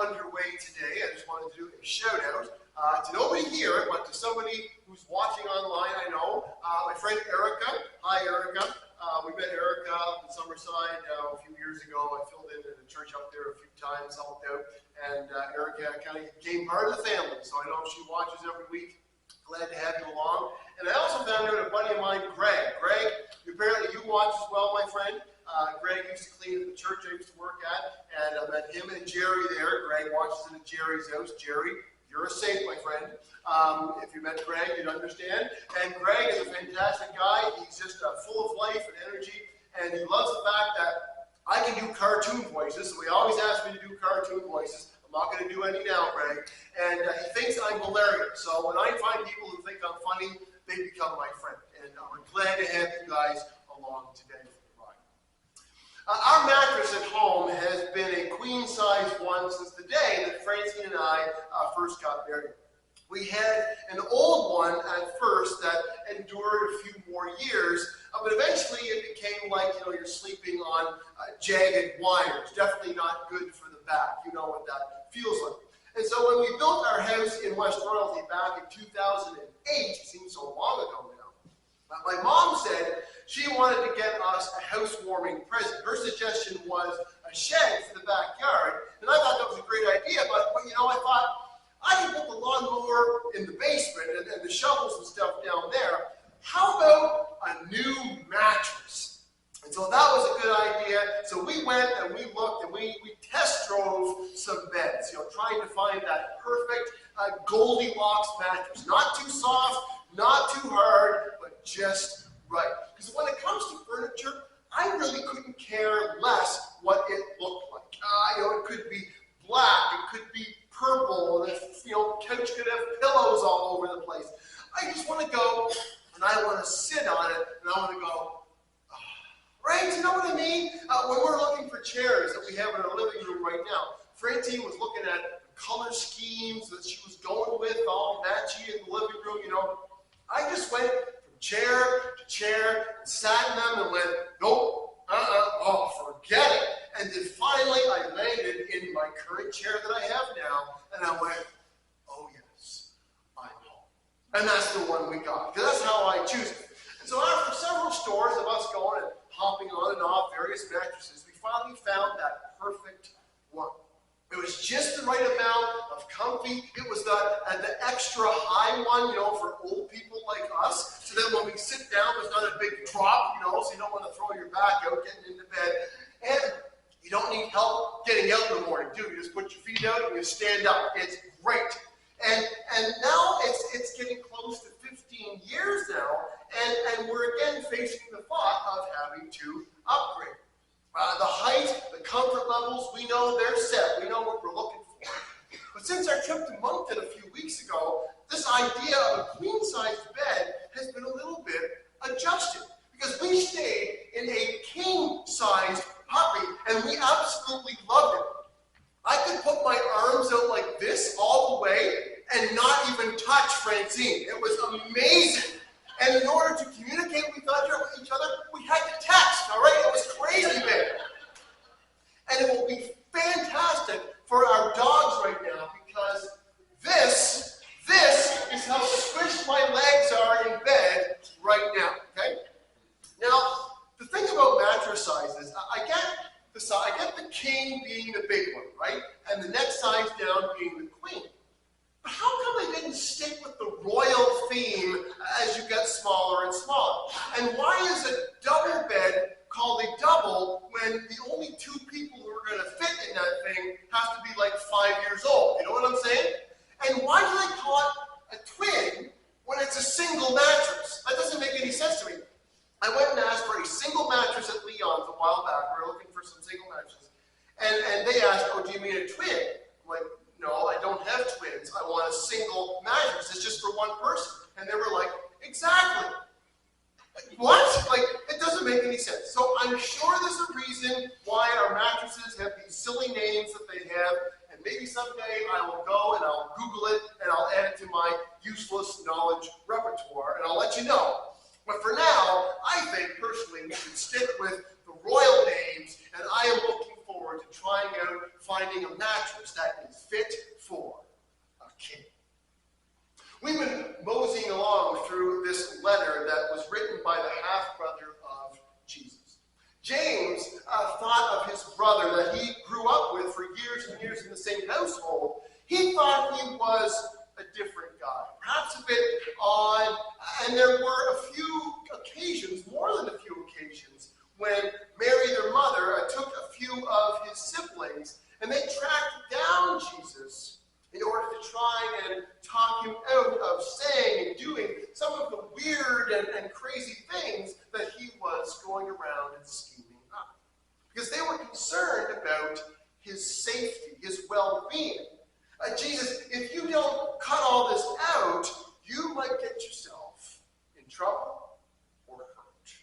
underway today, I just wanted to do a shout out to nobody here, but to somebody who's watching online, I know, my friend Erica. Hi, Erica. We met Erica in Summerside a few years ago. I filled in at a church up there a few times, helped out, and Erica kind of became part of the family, so I know she watches every week. Glad to have you along. And I also found out a buddy of mine, Greg. Greg, apparently you watch as well, my friend. Greg used to clean at the church I used to work at, and I met him and Jerry there. Greg watches at Jerry's house. Jerry, you're a saint, my friend. If you met Greg, you'd understand. And Greg is a fantastic guy. He's just full of life and energy, and he loves the fact that I can do cartoon voices. So he always asks me to do cartoon voices. I'm not going to do any now, Greg. And he thinks I'm hilarious. So when I find people who think I'm funny, they become my friend. And I'm glad to have you guys along today. Our mattress at home has been a queen-size one since the day that Francine and I first got married. We had an old one at first that endured a few more years, but eventually it became like, you're sleeping on jagged wires. Definitely not good for the back. You know what that feels like. And so when we built our house in West Royalty back in 2008, it seems so long ago now, my mom said she wanted to get us a housewarming present. Her suggestion was a shed for the backyard, and I thought that was a great idea, but I thought, I can put the lawnmower in the basement and the shovels and stuff down there. How about a new mattress? And so that was a good idea. So we went and we looked and we test drove some beds, trying to find that perfect Goldilocks mattress. Not too soft, not too hard, but just right. Because when it comes to furniture, I really couldn't care less what it looked like. It could be black, it could be purple, and couch could have pillows all over the place. I just want to go and I want to sit on it and I want to go, right? You know what I mean? When we're looking for chairs that we have in our living room right now, Francine was looking at color schemes that she was going with, all matchy in the living room, I just went from chair to chair, and sat in them and went, nope, forget it. And then finally I landed in my current chair that I have now, and I went, oh yes, I'm home. And that's the one we got, because that's how I choose it. And so after several stores of us going and hopping on and off various mattresses, we finally found that perfect one. It was just the right amount of comfy. It was the extra high one, for old people like us. So that when we sit down, there's not a big drop, so you don't want to throw your back out getting into bed. And you don't need help getting out in the morning, do you? You just put your feet out and you stand up. It's great. And now it's getting close to 15 years now, and we're again facing the thought of having to upgrade. The height, the comfort levels, we know they're set. We know what we're looking for. But since our trip to Moncton a few weeks ago, this idea of a queen-sized bed has been a little bit adjusted. Because we stayed in a king-sized puppy, and we absolutely loved it. I could put my arms out like this all the way and not even touch Francine. It was amazing. And in order to communicate with each other, we had to text, all right? It was crazy big. And it will be fantastic for our dogs right now, because this is how squished my legs are in bed right now, okay? Now, the thing about mattress sizes, I get the king being the big one, right? And the next size down being the queen. But how come they didn't stick with the royal theme as you get smaller and smaller? And why is a double bed called a double when the only two people who are going to fit in that thing have to be like 5 years old? You know what I'm saying? And why do they call it a twin when it's a single mattress? That doesn't make any sense to me. I went and asked for a single mattress at Leon's a while back. We were looking for some single mattresses. And they asked, oh, do you mean a twin? I'm like, no, I don't have twins. I want a single mattress. It's just for one person. And they were like, exactly. What? It doesn't make any sense. So I'm sure there's a reason why our mattresses have these silly names that they have. And maybe someday I will go and I'll Google it and I'll add it to my useless knowledge repertoire. And I'll let you know. But for now, I think personally we should stick with the royal names, and I am looking forward to trying out finding a mattress that is thought of his brother that he grew up with for years and years in the same household, he thought he was a different guy, perhaps a bit odd. And there were a few occasions, more than a few occasions, when Mary, their mother, took a few of his siblings and they tracked down Jesus in order to try and talk him out of saying and doing some of the weird and crazy things that he was going around and scheming up. Because they were concerned about his safety, his well-being. Jesus, if you don't cut all this out, you might get yourself in trouble or hurt.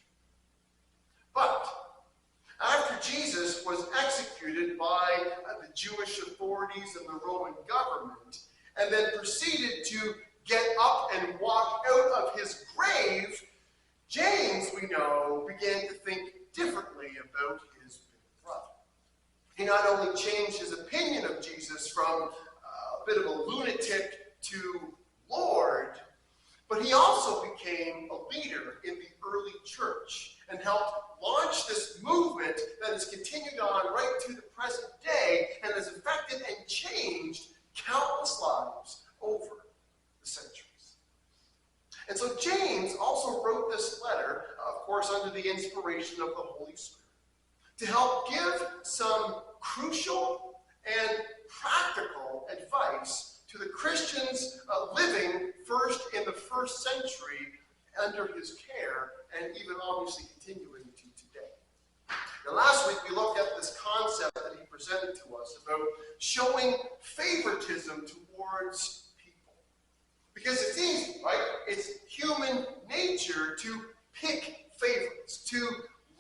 But after Jesus was executed by the Jewish authorities and the Roman government, and then proceeded to get up and walk out of his grave, James, we know, began to think differently about his big brother. He not only changed his opinion of Jesus from a bit of a lunatic to Lord, but he also became a leader in the early church and helped launch this movement that has continued on right to the present day and has affected and changed countless lives over the centuries. And so James also wrote this letter, of course, under the inspiration of the Holy Spirit, to help give some crucial and practical advice to the Christians living first in the first century under his care, and even obviously continuing to today. Now, last week we looked at this concept that he presented to us about showing favoritism towards people. Because it's easy, right? It's human nature to pick favorites, to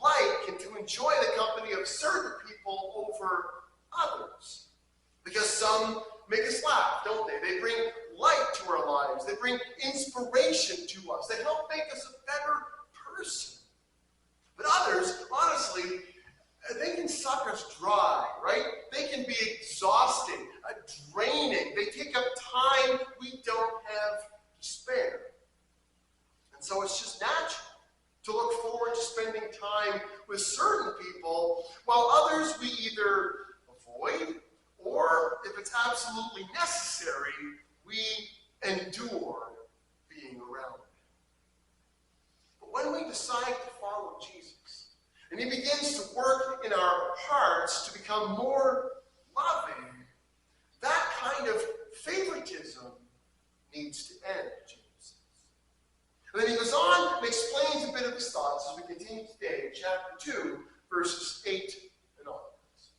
like and to enjoy the company of certain people over others. Because some make us laugh, don't they? They bring light to our lives. They bring inspiration to us. They help make us a better person. But others, honestly, they can suck us dry, right? They can be exhausting, draining. They take up time we don't have to spare. And so it's just natural to look forward to spending time with certain people, while others we either avoid, or if it's absolutely necessary, we endure being around. But when we decide to follow Jesus, and he begins to work in our hearts to become more loving, that kind of favoritism needs to end, James says. And then he goes on and explains a bit of his thoughts as we continue today in chapter 2, verses 8 and onwards.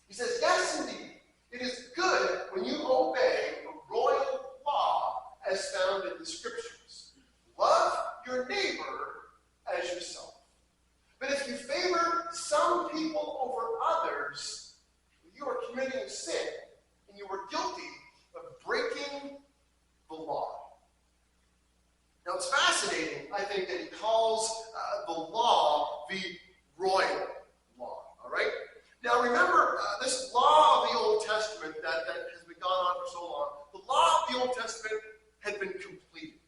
He says, yes, indeed, it is good when you obey the royal law as found in the Scriptures. Love your neighbor as yourself. But if you favor some people over others, you are committing a sin, and you are guilty of breaking the law. Now it's fascinating, I think, that he calls the law the royal law, all right? Now remember, this law of the Old Testament that has been gone on for so long, the law of the Old Testament had been completed.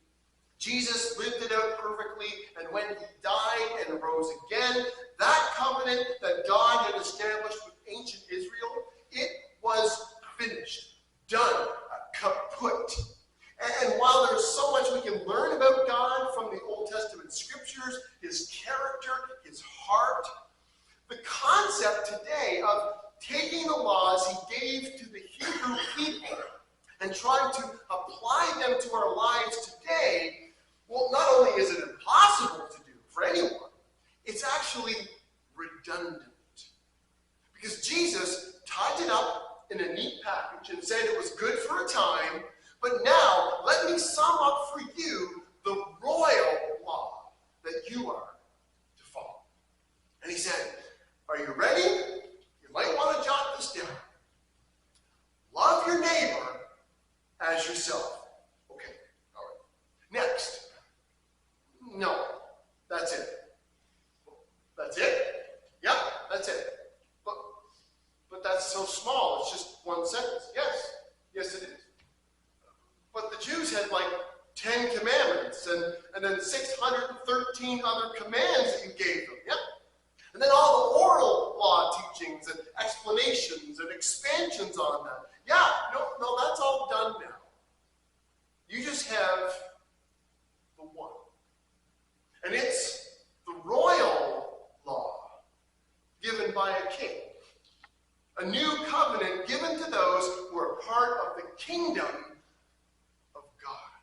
Jesus lived it out perfectly, and when he died and rose again, that covenant that God had established with ancient Israel, it was finished, done, kaput. And while there's so much we can learn about God from the Old Testament scriptures, his character, his heart, the concept today of taking the laws he gave to the Hebrew people and trying to apply them to our lives today, well, not only is it impossible to do for anyone, it's actually redundant. Because Jesus tied it up in a neat package and said it was good for a time, but now let me sum up for you the royal law that you are to follow. And he said, are you ready? You might want to jot this down. Love your neighbor as yourself. Okay, all right. Next. No, that's it. That's it? Yep, that's it. But that's so small, it's just one sentence. Yes, yes it is. But the Jews had like 10 commandments and then 613 other commands that you gave them. Yep. And then all given by a king. A new covenant given to those who are part of the kingdom of God.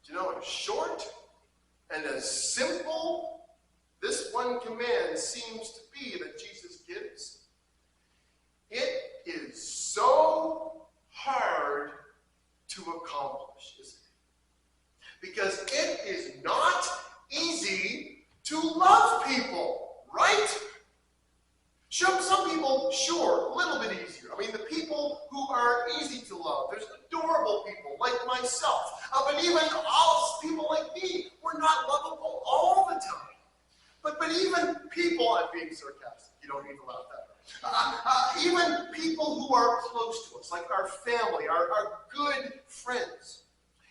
Do you know, as short and as simple this one command seems to be that Jesus gives, it is so hard to accomplish, isn't it? Because it is not easy to love people, right? Some people, sure, a little bit easier. I mean, the people who are easy to love, there's adorable people like myself. But even all people like me, we're not lovable all the time. But even people, I'm being sarcastic, you don't need to laugh that way. Even people who are close to us, like our family, our good friends,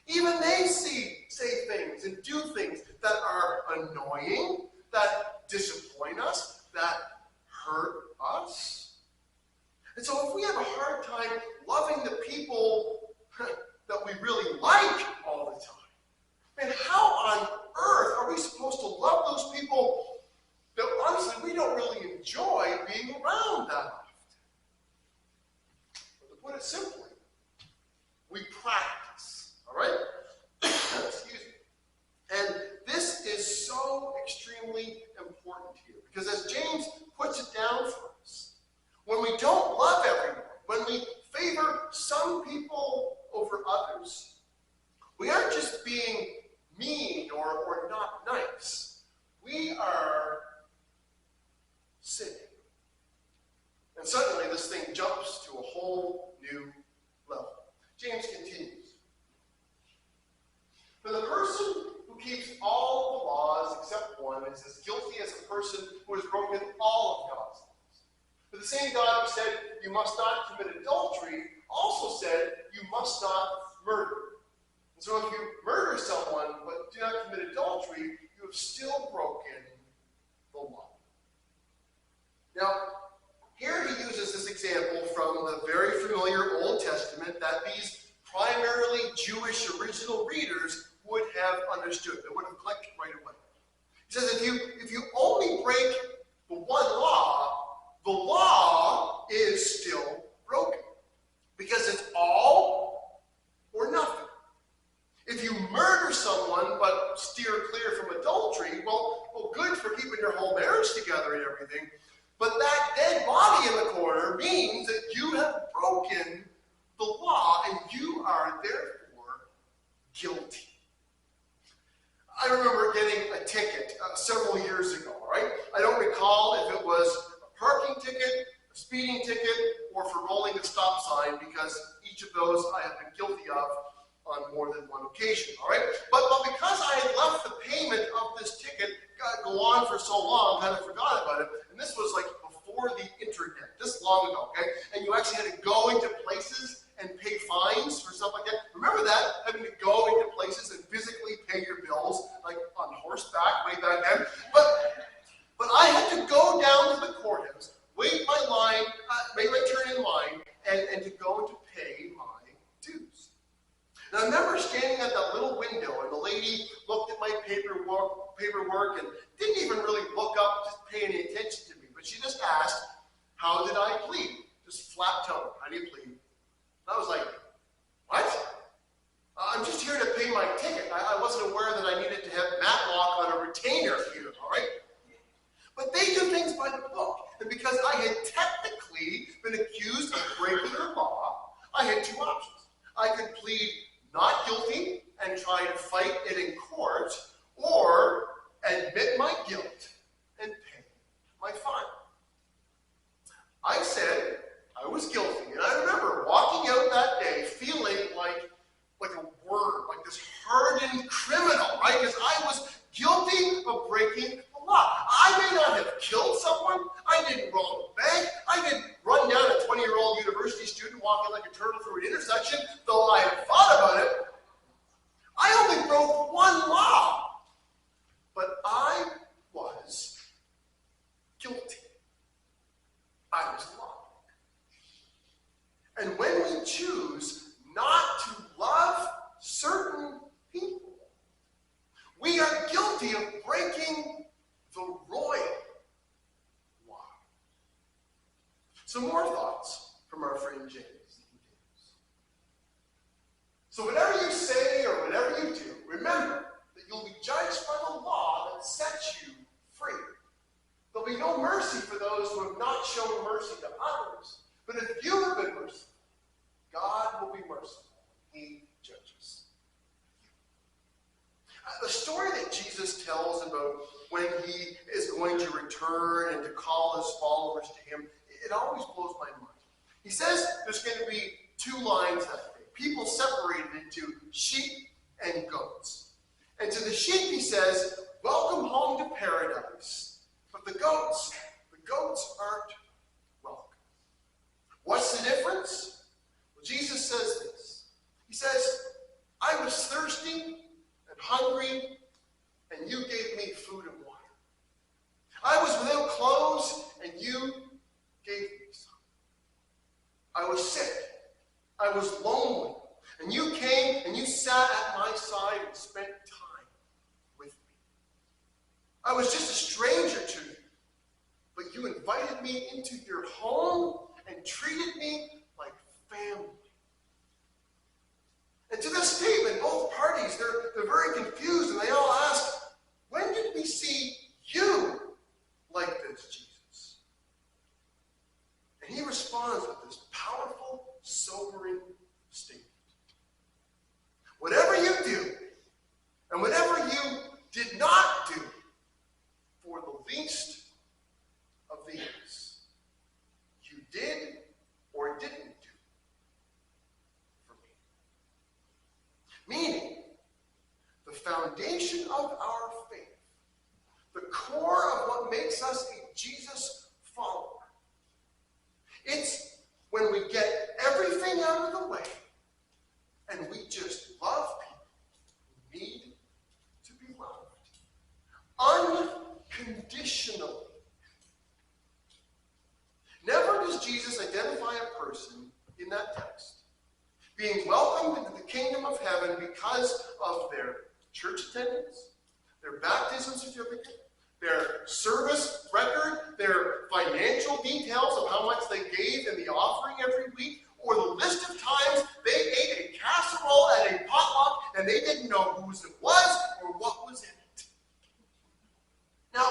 even they say things and do things that are annoying, that disappoint us, that hurt us. And so if we have a hard time loving the people that we really like all the time, then how on earth are we supposed to love those people that honestly we don't really enjoy being around that often? Or to put it simply, we practice, all right? Excuse me. And this is so extremely important here, because as James puts it down for us, when we don't love everyone, when we favor some people over others, we aren't just being mean or not nice. We are sinning. And suddenly this thing jumps to a whole new level. James continues. For the person who keeps all the laws except one is as guilty as a person who has broken all of God's laws. For the same God who said, you must not commit adultery, also said, you must not murder. And so if you murder someone but do not commit adultery, you have still broken the law. Now, here he uses this example from the very familiar Old Testament that these primarily Jewish original readers would have understood. They would have clicked right away. He says, if you only break the one law, the law is still broken. Because it's all or nothing. If you murder someone but steer clear from adultery, well, good for keeping your whole marriage together and everything. But that dead body in the corner means that you have broken the law and you are therefore guilty. I remember getting a ticket several years ago, right? I don't recall if it was a parking ticket, a speeding ticket, or for rolling a stop sign, because each of those I have been guilty of on more than one occasion, all right? But because I had left the payment of this ticket go on for so long, kind of forgot about it, and this was like before the internet, this long ago, okay? And you actually had to go into places and pay fines for stuff like that. Remember that? Having to go into places and physically pay your bills, like on horseback way back then. But I had to go down to the courthouse, wait my turn in line, and to go to pay my dues. And I remember standing at that little window, and the lady looked at my paperwork and didn't even really look up, just pay any attention to me. But she just asked, how did I plead? Just flat tone, how do you plead? And I was like, what? I'm just here to pay my ticket. I wasn't aware that I needed to have Matlock on a retainer here, all right? But they do things by the book. And because I had technically been accused of breaking the law, I had two options. I could plead not guilty and try to fight it in court, or admit my guilt and pay my fine. I said I was guilty, and I remember walking out that day feeling like a worm, like this hardened criminal, right? Because I was guilty of breaking the law. I may not have killed someone. I didn't rob a bank. I didn't run down a 20-year-old university student walking like a turtle through an intersection, though I had thought about it. I only broke one law. But I was guilty. I was lying. And when we choose not to love certain people, we are guilty of breaking the royal Some more thoughts from our friend James. So whatever you say or whatever you do, remember that you'll be judged by the law that sets you free. There'll be no mercy for those who have not shown mercy to others. But if you have been merciful, God will be merciful. He judges you. The story that Jesus tells about when he is going to return and to call his followers to him, it always blows my mind. He says there's going to be two lines that day. People separated into sheep and goats. And to the sheep he says, welcome home to paradise. But the goats aren't welcome. What's the difference? Well, Jesus says this. He says, I was thirsty and hungry, and you gave me food and water. I was without clothes, and you gave me some. I was sick. I was lonely. And you came and you sat at my side and spent time with me. I was just a stranger to you, but you invited me into your home and treated me like family. And to this statement, both parties, they're very confused, and they all ask, when did we see you like this, Jesus? And he responds with this powerful, sobering statement. Whatever you do, and whatever you did not do for the least of these, you did or didn't do for me. Meaning, the foundation of our faith, the core of what makes us a Jesus follower, it's when we get everything out of the way and we just love people who need to be loved unconditionally. Never does Jesus identify a person in that text being welcomed into the kingdom of heaven because of their church attendance, their baptism certificate, their service record, their financial details of how much they gave in the offering every week, or the list of times they ate a casserole at a potluck and they didn't know whose it was or what was in it. Now,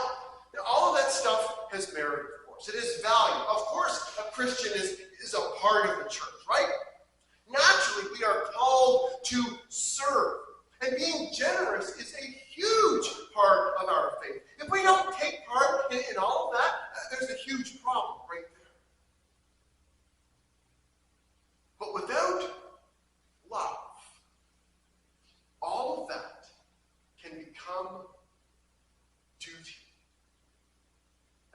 all of that stuff has merit, of course. It is value. Of course, a Christian is a part of the church, right? Naturally, we are called to serve. And being generous is a huge part of our faith. If we don't take part in all of that, there's a huge problem right there. But without love, all of that can become duty.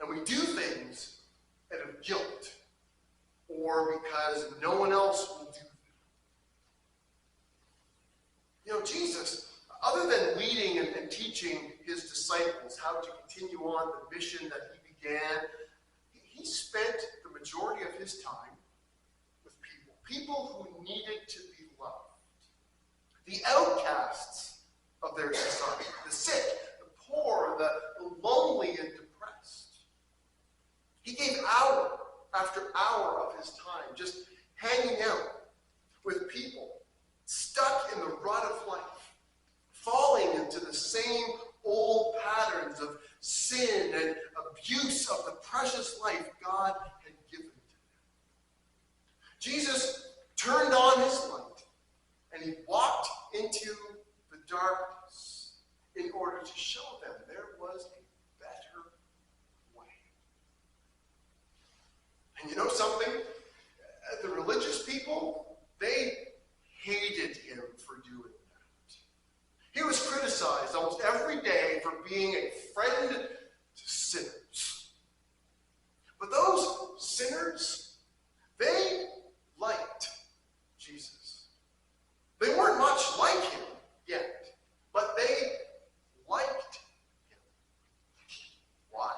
And we do things out of guilt or because no one else will do them. You know, Jesus, other than leading and teaching his disciples how to continue on the mission that he began, he spent the majority of his time with people who needed to be loved. The outcasts of their society, the sick, the poor, the lonely and depressed. He gave hour after hour of his time just hanging out with people stuck in the rut of life, falling into the same old patterns of sin and abuse of the precious life God had given to them. Jesus turned on his light and he walked into the darkness in order to show them there was a better way. And you know something? The religious people, they hated him for doing that. He was criticized almost every day for being a friend to sinners. But those sinners, they liked Jesus. They weren't much like him yet, but they liked him. Why?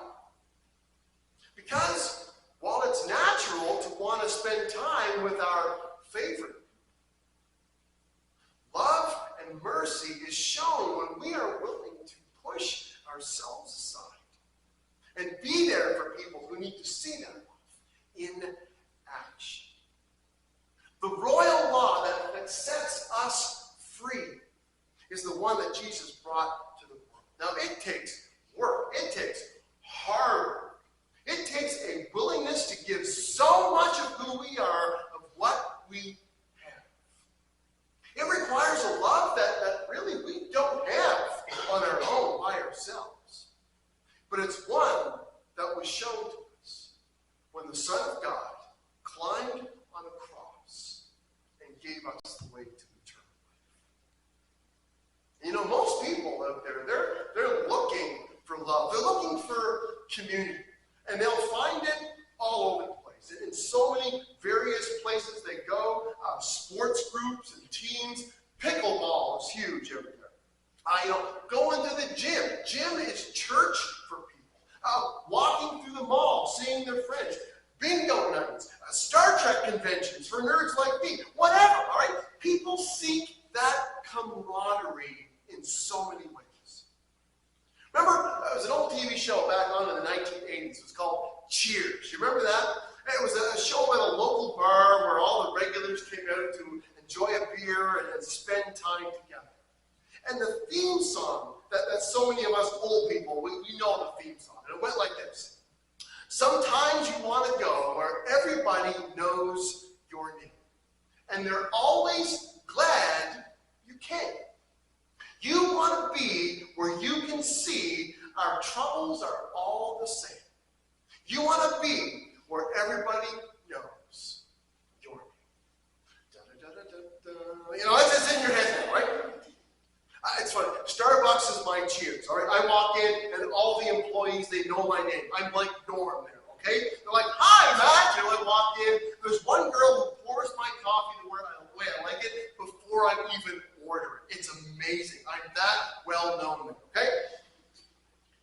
Because while it's natural to want to spend time with our favorite, love and mercy is shown when we are willing to push ourselves aside and be there for people who need to see that love, in action. The royal law that sets us free is the one that Jesus brought to the world. Now, it takes work. It takes hard work. It takes a willingness to give so much of who we are, of what we have. It requires a love that really we don't have on our own by ourselves. But it's one that was shown to us when the Son of God climbed on a cross and gave us the way to eternal life. You know, most people out there, they're looking for love. They're looking for community. And they'll find it all over the place. In so many various places they go, sports groups and teams. Pickleball is huge everywhere. Going to the gym. Gym is church for people. Walking through the mall, seeing their friends. Bingo nights. Star Trek conventions for nerds like me. Whatever, all right? People seek that camaraderie in so many ways. Remember, there was an old TV show back on in the 1980s. It was called Cheers. You remember that? It was a show at a local bar where all the regulars came out to enjoy a beer and spend time together. And the theme song that so many of us old people, we know the theme song. And it went like this. Sometimes you want to go where everybody knows your name. And they're always glad you came. You want to be where you can see our troubles are all the same. You want to be where everybody knows your name. It's in your head now, right? It's funny. Starbucks is my Cheers, all right? I walk in, and all the employees, they know my name. I'm like Norm there, okay? They're like, hi, Matt. I walk in. There's one girl who pours my coffee the way I like it before I even order it. It's amazing. I'm that well known there, okay?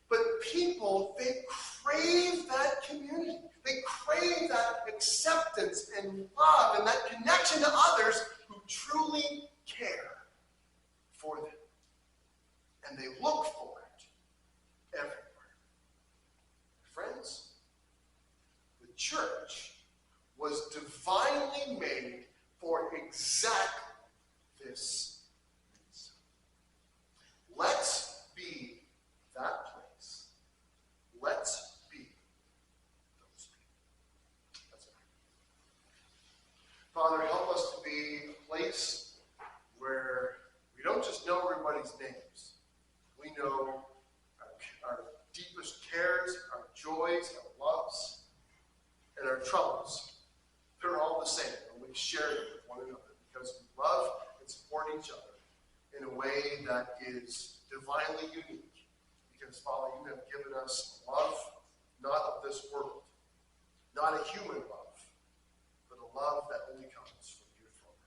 But people, they crave that community. They crave that acceptance and love and that connection to others who truly care for them. And they look for it everywhere. Friends, the church was divinely made for exactly this reason. Let's be that place. Let's be those people. Let's pray. Father, help us to be a place where we don't just know everybody's names. We know our deepest cares, our joys, our loves, and our troubles. They're all the same, and we share them with one another because we love and support each other in a way that is divinely unique. Because, Father, you have given us love not of this world, not a human love, but a love that only comes from your Father.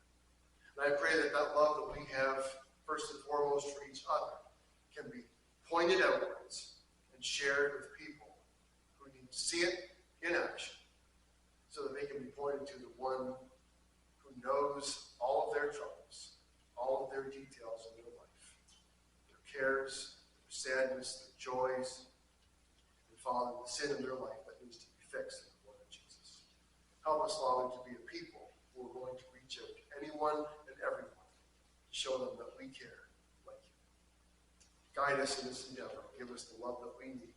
And I pray that that love that we have, first and foremost for each other, can be pointed outwards and shared with people who need to see it in action so that they can be pointed to the one who knows all of their troubles, all of their details in their life, their cares, their sadness, their joys, and Father, the sin in their life that needs to be fixed in the blood of Jesus. Help us, Father, to be a people who are going to reach out to anyone and everyone, show them that we care like you. Guide us in this endeavor. Give us the love that we need.